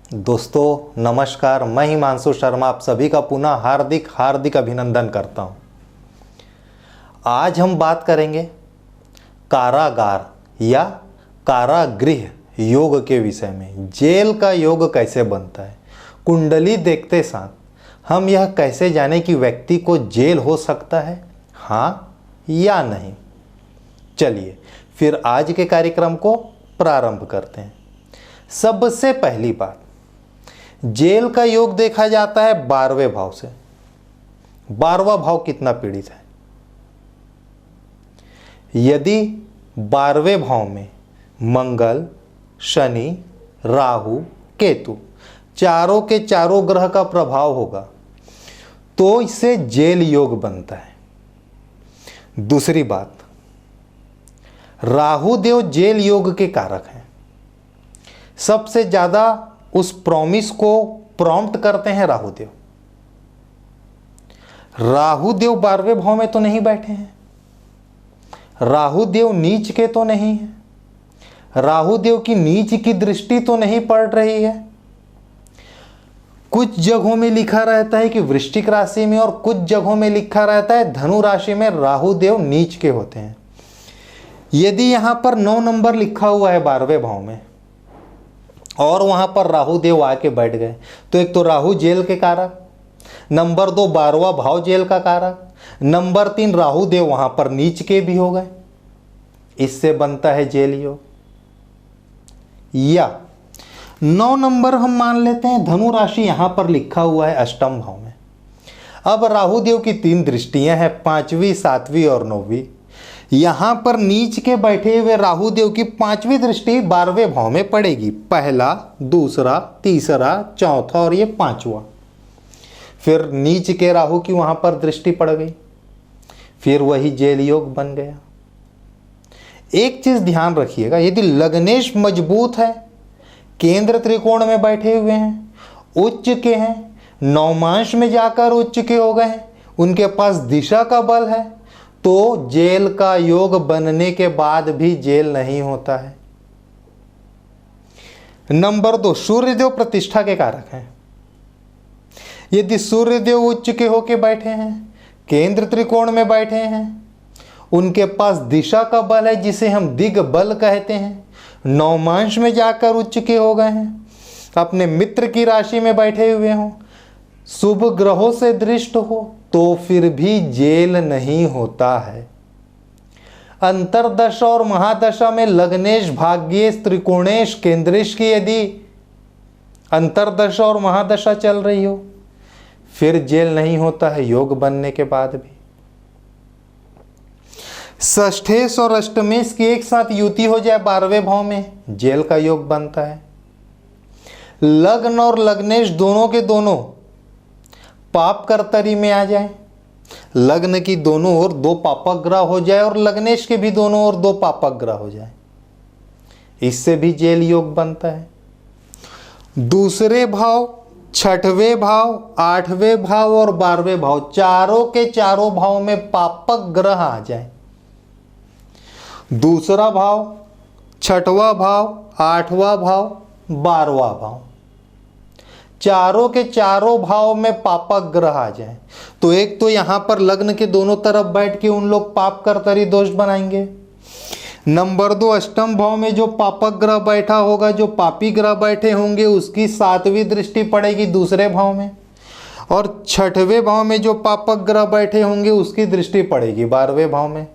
दोस्तों नमस्कार, मैं हिमांशु शर्मा आप सभी का पुनः हार्दिक हार्दिक अभिनंदन करता हूं। आज हम बात करेंगे कारागार या कारागृह योग के विषय में। जेल का योग कैसे बनता है, कुंडली देखते साथ हम यह कैसे जाने कि व्यक्ति को जेल हो सकता है, हाँ या नहीं। चलिए फिर आज के कार्यक्रम को प्रारंभ करते हैं। सबसे पहली बात, जेल का योग देखा जाता है 12वें भाव से। 12वां भाव कितना पीड़ित है? यदि 12वें भाव में मंगल, शनि, राहु, केतु चारों के चारों ग्रह का प्रभाव होगा तो इससे जेल योग बनता है। दूसरी बात, राहु देव जेल योग के कारक हैं। सबसे ज्यादा उस प्रॉमिस को प्रॉम्प्ट करते हैं राहु देव। राहु देव 12वें भाव में तो नहीं बैठे हैं, राहु देव नीच के तो नहीं है, राहु देव की नीच की दृष्टि तो नहीं पड़ रही है। कुछ जगहों में लिखा रहता है कि वृश्चिक राशि में, और कुछ जगहों में लिखा रहता है धनु राशि में राहु देव नीच के होते हैं। यदि यहां पर 9 नंबर लिखा हुआ है 12वें भाव में और वहां पर राहु देव आके बैठ गए तो एक तो राहु जेल के कारक, नंबर 2 12वां भाव जेल का कारक, नंबर 3 राहु देव वहां पर नीच के भी हो गए। इससे बनता है जेल योग। या 9 नंबर हम मान लेते हैं धनु राशि यहां पर लिखा हुआ है अष्टम भाव में। अब राहु देव की 3 दृष्टियां हैं, 5वीं, 7वीं और 9वीं। यहां पर नीच के बैठे हुए राहु देव की 5वीं दृष्टि 12वें भाव में पड़ेगी। पहला, दूसरा, तीसरा, चौथा और ये 5वां। फिर नीच के राहु की वहां पर दृष्टि पड़ गई, फिर वही जेल योग बन गया। एक चीज ध्यान रखिएगा, यदि लग्नेश मजबूत है, केंद्र त्रिकोण में बैठे हुए हैं, उच्च के हैं, नवमांश में जाकर उच्च के हो गए हैं, उनके पास दिशा का बल है, तो जेल का योग बनने के बाद भी जेल नहीं होता है। नंबर 2, सूर्यदेव प्रतिष्ठा के कारक हैं। यदि सूर्यदेव उच्च के होके बैठे हैं, केंद्र त्रिकोण में बैठे हैं, उनके पास दिशा का बल है जिसे हम दिग बल कहते हैं, नवमांश में जाकर उच्च के हो गए हैं, अपने मित्र की राशि में बैठे हुए हों, शुभ ग्रहों से दृष्ट हो, तो फिर भी जेल नहीं होता है। अंतरदशा और महादशा में लग्नेश, भाग्येश, त्रिकोणेश, केंद्रेश की यदि अंतरदशा और महादशा चल रही हो, फिर जेल नहीं होता है योग बनने के बाद भी। षष्ठेश और अष्टमेश की एक साथ युति हो जाए 12वें भाव में, जेल का योग बनता है। लग्न और लग्नेश दोनों के दोनों पाप कर्तरी में आ जाए, लग्न की दोनों ओर 2 पापक ग्रह हो जाए और लग्नेश के भी दोनों ओर 2 पापक ग्रह हो जाए, इससे भी जेल योग बनता है। दूसरे भाव, 6वें भाव, 8वें भाव और 12वें भाव, चारों के चारों भाव में पापक ग्रह आ जाए। दूसरा भाव, 6वां भाव, 8वां भाव, 12वां भाव, चारों के चारों भाव में पापक ग्रह आ जाए तो एक तो यहां पर लग्न के दोनों तरफ बैठ के उन लोग पाप कर्तरी दोष बनाएंगे। नंबर 2, अष्टम भाव में जो पापक ग्रह बैठा होगा, जो पापी ग्रह बैठे होंगे, उसकी 7वीं दृष्टि पड़ेगी दूसरे भाव में, और 6वें भाव में जो पापक ग्रह बैठे होंगे उसकी दृष्टि पड़ेगी 12वें भाव में।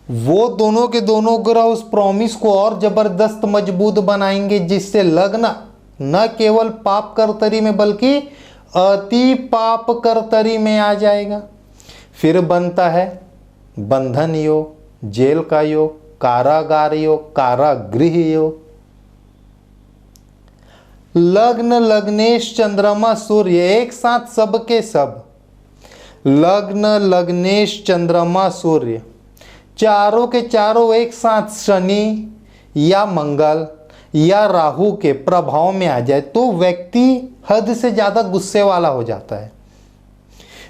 वो दोनों के दोनों ग्रह उस प्रॉमिस को और जबरदस्त मजबूत बनाएंगे, जिससे लग्न न केवल पाप कर्तरी में बल्कि अति पाप कर्तरी में आ जाएगा। फिर बनता है बंधन योग, जेल का योग, कारागार योग, कारागृह योग। लग्न, लग्नेश, चंद्रमा, सूर्य एक साथ सब के सब, लग्न, लग्नेश, चंद्रमा, सूर्य चारों के चारों एक साथ शनि या मंगल या राहु के प्रभाव में आ जाए तो व्यक्ति हद से ज्यादा गुस्से वाला हो जाता है।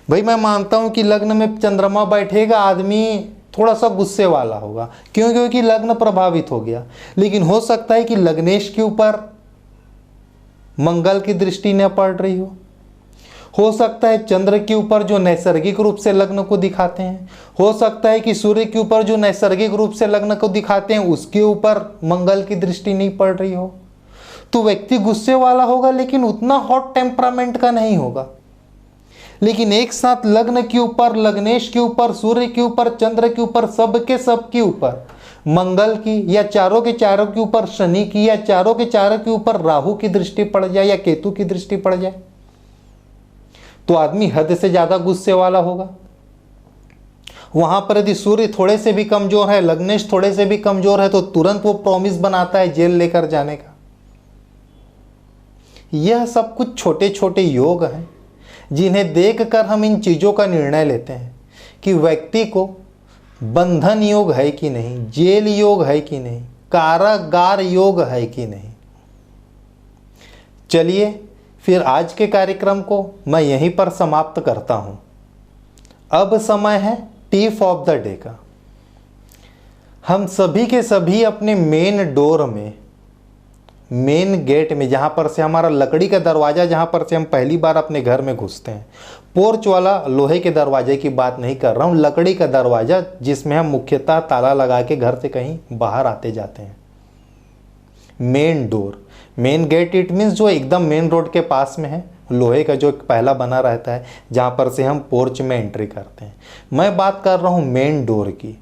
भाई मैं मानता हूं कि लग्न में चंद्रमा बैठेगा, आदमी थोड़ा सा गुस्से वाला होगा, क्यों? क्योंकि लग्न प्रभावित हो गया। लेकिन हो सकता है कि लग्नेश के ऊपर मंगल की दृष्टि न पड़ रही हो सकता है चंद्र के ऊपर जो नैसर्गिक रूप से लग्न को दिखाते हैं, हो सकता है कि सूर्य के ऊपर जो नैसर्गिक रूप से लग्न को दिखाते हैं उसके ऊपर मंगल की दृष्टि नहीं पड़ रही हो, तो व्यक्ति गुस्से वाला होगा लेकिन उतना हॉट टेम्परामेंट का नहीं होगा। लेकिन एक साथ लग्न के ऊपर, लग्नेश के ऊपर, सूर्य के ऊपर, चंद्र के ऊपर, सब के ऊपर मंगल की, या चारों के चारों के ऊपर शनि की, या चारों के चारों के ऊपर राहु की दृष्टि पड़ जाए या केतु की दृष्टि पड़ जाए, तो आदमी हद से ज्यादा गुस्से वाला होगा। वहां पर यदि सूर्य थोड़े से भी कमजोर है, लग्नेश थोड़े से भी कमजोर है, तो तुरंत वो प्रॉमिस बनाता है जेल लेकर जाने का। यह सब कुछ छोटे छोटे योग हैं जिन्हें देखकर हम इन चीजों का निर्णय लेते हैं कि व्यक्ति को बंधन योग है कि नहीं, जेल योग है कि नहीं, कारागार योग है कि नहीं। चलिए फिर आज के कार्यक्रम को मैं यहीं पर समाप्त करता हूं। अब समय है टिप ऑफ द डे का। हम सभी के सभी अपने मेन डोर में, मेन गेट में, जहां पर से हमारा लकड़ी का दरवाजा, जहां पर से हम पहली बार अपने घर में घुसते हैं, पोर्च वाला लोहे के दरवाजे की बात नहीं कर रहा हूं, लकड़ी का दरवाजा जिसमें हम मुख्यतः ताला लगा के घर से कहीं बाहर आते जाते हैं। Main door, main get it means जो एकदम मेन रोड के पास में है, लोहे का जो पहला बना रहता है जहां पर से हम पोर्च में एंट्री करते हैं। मैं बात कर रहा हूं मेन डोर की।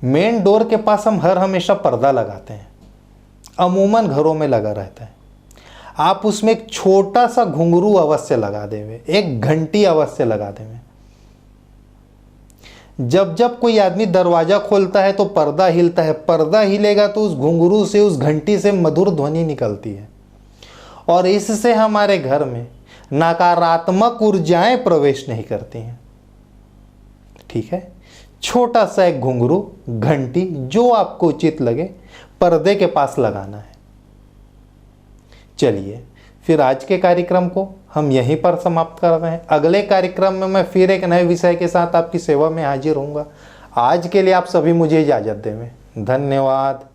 मेन डोर के पास हम हर हमेशा पर्दा लगाते हैं, अमूमन घरों में लगा रहता है। आप उसमें एक छोटा सा घुंघरू अवश्य लगा देवे, एक घंटी अवश्य लगा देवे। जब जब कोई आदमी दरवाजा खोलता है तो पर्दा हिलता है, पर्दा हिलेगा तो उस घुंघरू से, उस घंटी से मधुर ध्वनि निकलती है और इससे हमारे घर में नकारात्मक ऊर्जाएं प्रवेश नहीं करती हैं। ठीक है, छोटा सा एक घुंघरू, घंटी, जो आपको उचित लगे, पर्दे के पास लगाना है। चलिए फिर आज के कार्यक्रम को हम यहीं पर समाप्त कर रहे हैं। अगले कार्यक्रम में मैं फिर एक नए विषय के साथ आपकी सेवा में हाजिर होऊंगा। आज के लिए आप सभी मुझे इजाजत दें। धन्यवाद।